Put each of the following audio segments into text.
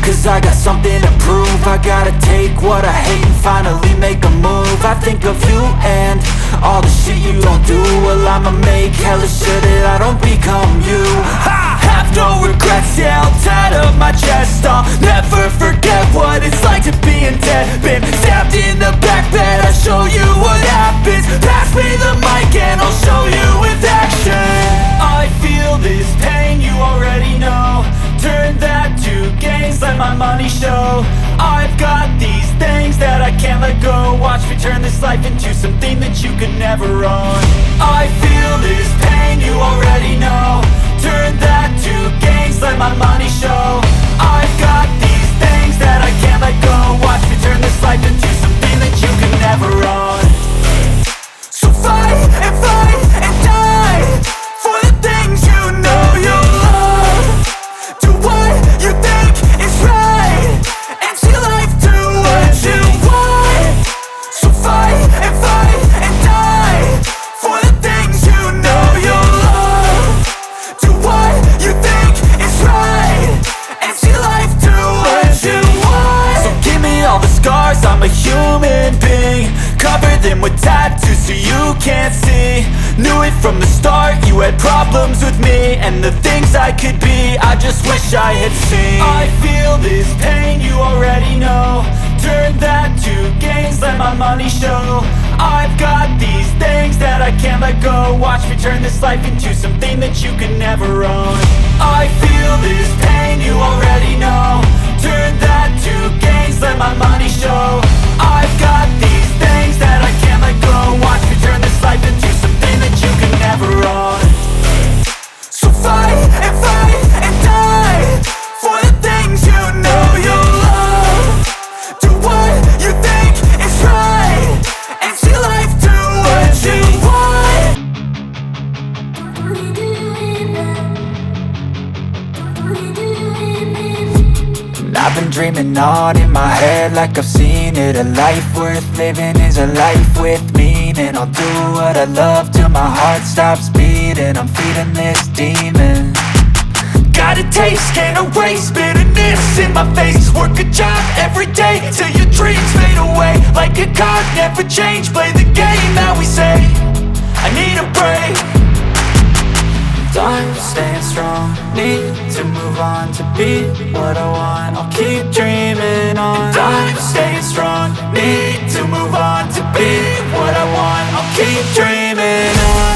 cause I got something to prove. I gotta take what I hate and finally make a move. I think of you and all the shit you don't do. Well, I'ma make hella sure that I don't become you. I have no regrets, yeah, I'll tattle my chest. I'll never forget what it's like to be in debt. Been stabbed in the back bed, I'll show you what happens. Pass me the mic and I'll show you with action. I feel this pain, you already know. Turn that to gains, let my money show. I've got these things that I can't let go. Watch me turn this life into something that you could never own. I feel this pain, you already know. Turn that to gains, let my money show. I've got these things that I can't let go. Watch me turn this life into something that you could never own. So fight and die for the things you know you love. Do what you think is right and see life do what you want. So fight and die for the things you know you love. Do what you think is right and see life do what you want. So give me all the scars, I'm a human being. Cover them with tattoos so you can't see. Knew it from the start, you had problems with me and the things I could be, I just wish I had seen. I feel this pain, you already know. Turn that to gains, let my money show. I've got these things that I can't let go. Watch me turn this life into something that you can never own. I feel this pain, you already know. Turn that to gains, let my money show. I've got these things that I can't let go. Watch me turn this life into something that you can never own. So fight and die for the things you know you love. Do what you think is right and see life do what you want. I've been dreaming on in my head like I've seen it. A life worth living is a life with meaning. I'll do what I love till my heart stops beating. I'm feeding this demon. Got a taste, can't erase bitterness in my face. Work a job every day till your dreams fade away. Like a card, never change, play the game that we say. I need a break. I'm staying strong, need to move on to be what I want. I'll keep dreaming on. I'm staying strong, need to move on to be what I want. I'll keep dreaming on.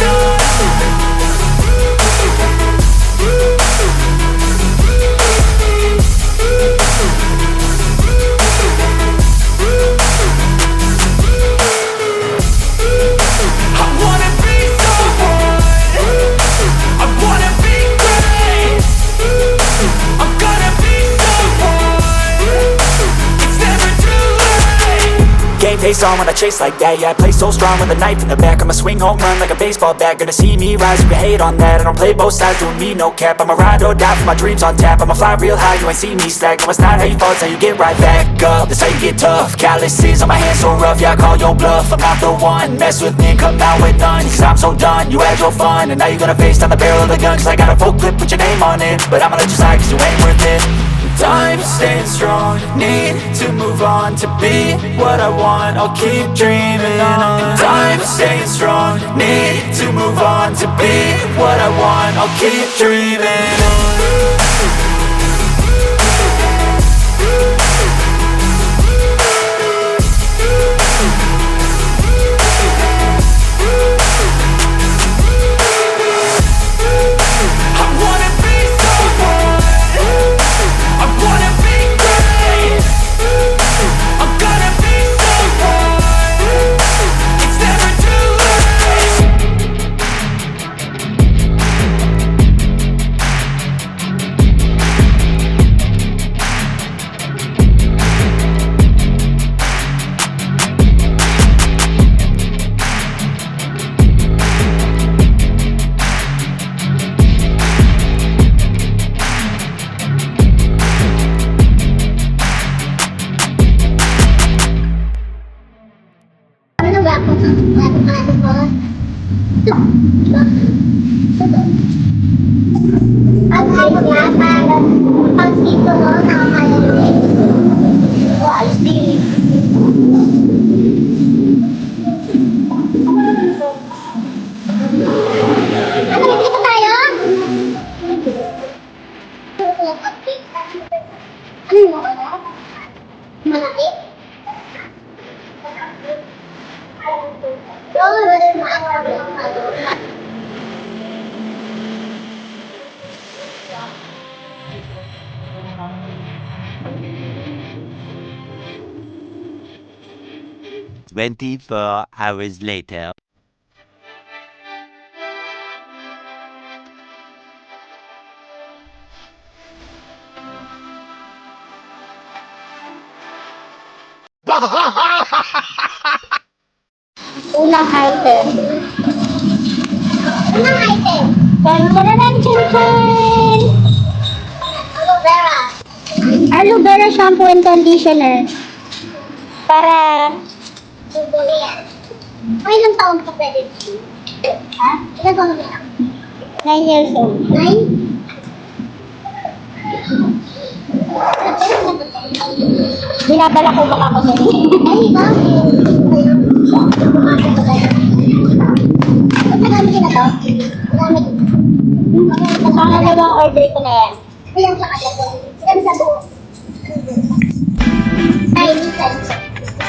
Face on when I chase like that, yeah, I play so strong with a knife in the back. I'ma swing home run like a baseball bat. Gonna see me rise, you can hate on that. I don't play both sides, doing me no cap. I'ma ride or die for my dreams on tap. I'ma fly real high, you ain't see me slack. No, it's not how you fall, it's how you get right back up. That's how you get tough, calluses on my hands so rough. Yeah, I call your bluff, I'm not the one. Mess with me and come out with none, cause I'm so done. You had your fun, and now you're gonna face down the barrel of the gun. Cause I got a full clip with your name on it, but I'ma let you slide cause you ain't worth it. I'm staying strong, need to move on to be what I want. I'll keep dreaming on. I'm staying strong, need to move on to be what I want. I'll keep dreaming on. Ano ba ako? Ang ayos nga, parang pag dito mo, nakakaya mo eh. O, ayos din. Ano, dito tayo? Ano mo ba? Malaki? Oo, mas maaari ang ano. 24 hours later. Unang item. Unang item. Chan chan chan chan chan. Aloe vera. Aloe vera shampoo and conditioner. Para tuloy yan. Ay, ilang taon ka pwede? Ha? Ilang taon ka? 9 years old. 9? Binabala ko baka ako sa'yo. Ay, bakit? Nagamit ko na to? Nagamit ko. Nakangalawang order ko na yan. Ilang sa kanya ko? Ilang sa buo? Ay, minsan.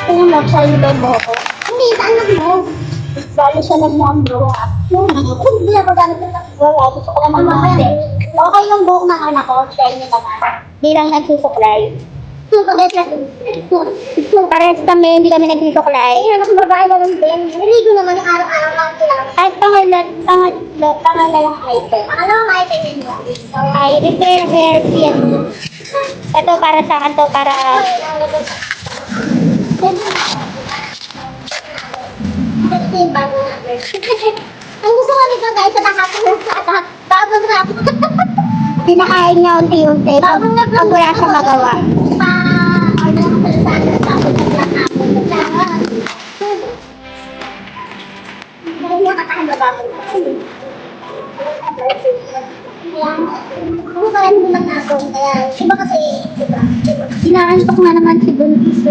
Kung mag-sign ba mo ako? Hindi, saan lang mo? Bali siya lang ang buo. Hindi ako gamit ng wala. Gusto ko naman makasi. Okay yung buhok ng anak ko. Try niyo naman. Di lang nagsusuklay. Parehas kami, hindi kami nagsusuklay. Ay, anak babae na lang din. Naligo naman yung araw-araw lang sila. Kahit pangalan lang item. Ano ang item nyo? Ay, repair hair pin. Ito para sa akin to, para... Ang gusto ko nito guys, sa nakapagod bagong rap. Pinakain niya unti-unti pag wala siya magawa. Order ako sa sana, tapos nakapagod dahil nakatahan na bagong ako pa rin bulag na ako, kaya iba kasi, diba? Inaantok na naman si Buntis.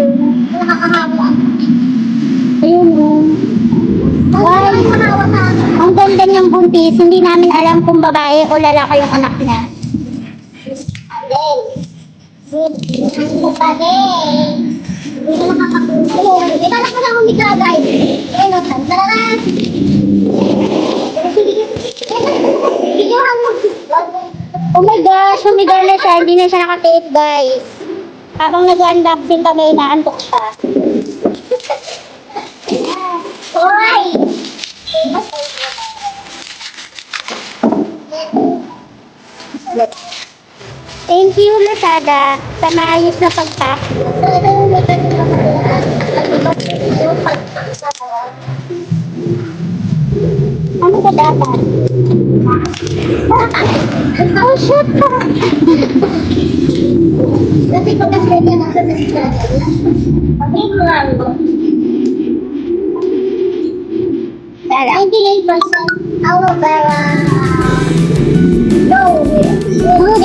Nakakahawa. Ayun mo. Why? Ang ganda niyang buntis, hindi namin alam kung babae o lalaki yung anak niya. Adel. Good. Ang Adel. Hindi na nakakakuha. Di ba na ko na humika guys? Ayun o, tara. Videohan mo. Oh my gosh, humiga na siya. Hindi na siya nakatiit guys. Habang nag-unboxing kami, inaantok siya. Hoy! Thank you, Lazada, sa maayos na pag-pack. Ano ba dapat? Oh, shit! Kasi pag kasi niya nasa nasisagal, pag-iklan mo. 98% aloe vera. No, good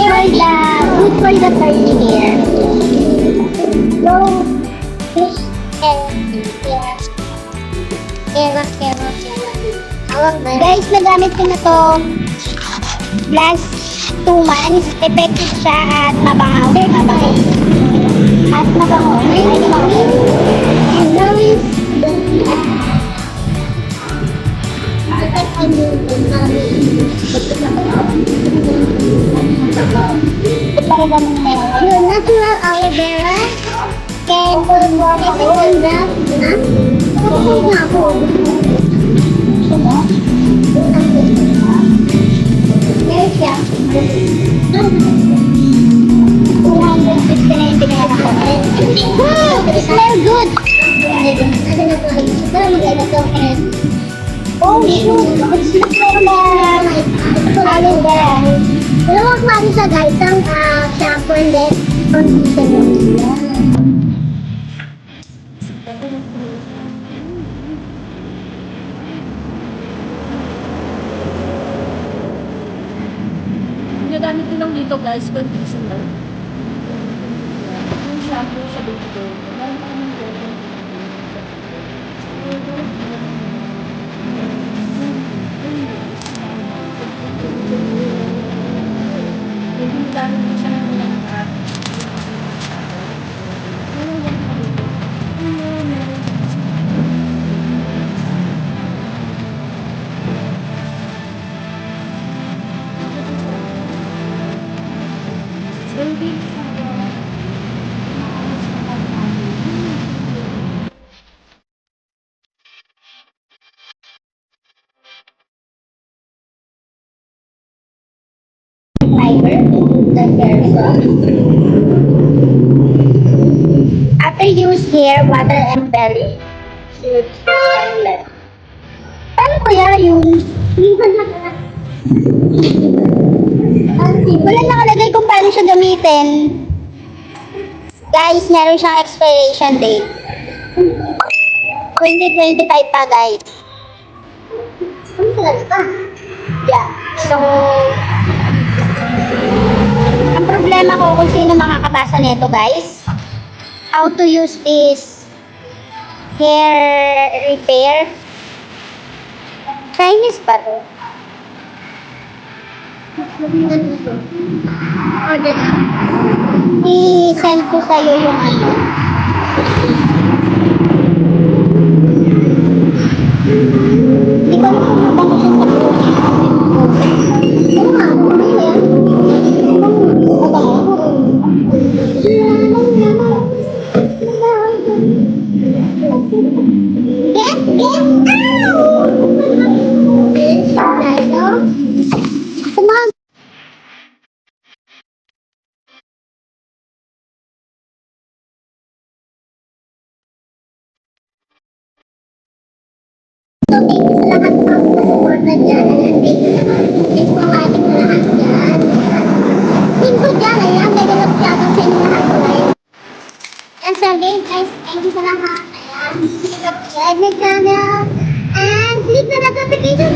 for the curly hair. No fish and hair. Aloe vera. Guys, nagamit ko na to last 2 months. Effective siya at mabangaw. At mabangaw. And now is yung natural aloe vera and everything that nga ako meron siya 250 na yung pinala ko. Wow! It smells good! Oh shoot! It's meron na aloe vera. Dalawang klase siya guys, ang shampoo and then conditioner. Gagamit dito guys, conditioner. Yung shampoo siya dito. Meron pa naman dito. Hindi dami na siya ng lahat. Fiber, the person. After use hair, water, and belly. Should toilet. Paano kaya yung... Wala nakalagay kung paano siya gamitin. Guys, meron siyang expiration date. 2025 pa, guys. Ano talaga? Yeah. So, ang problema ko kung sino makakabasa nito, guys. How to use this hair repair. Chinese pa to. I-send ko sa'yo yung ano. Hindi ko alam kung paano siya sa ano nga, ano ba yan? And so again, guys, thank you sa lahat. Ayan, subscribe my channel and click the notification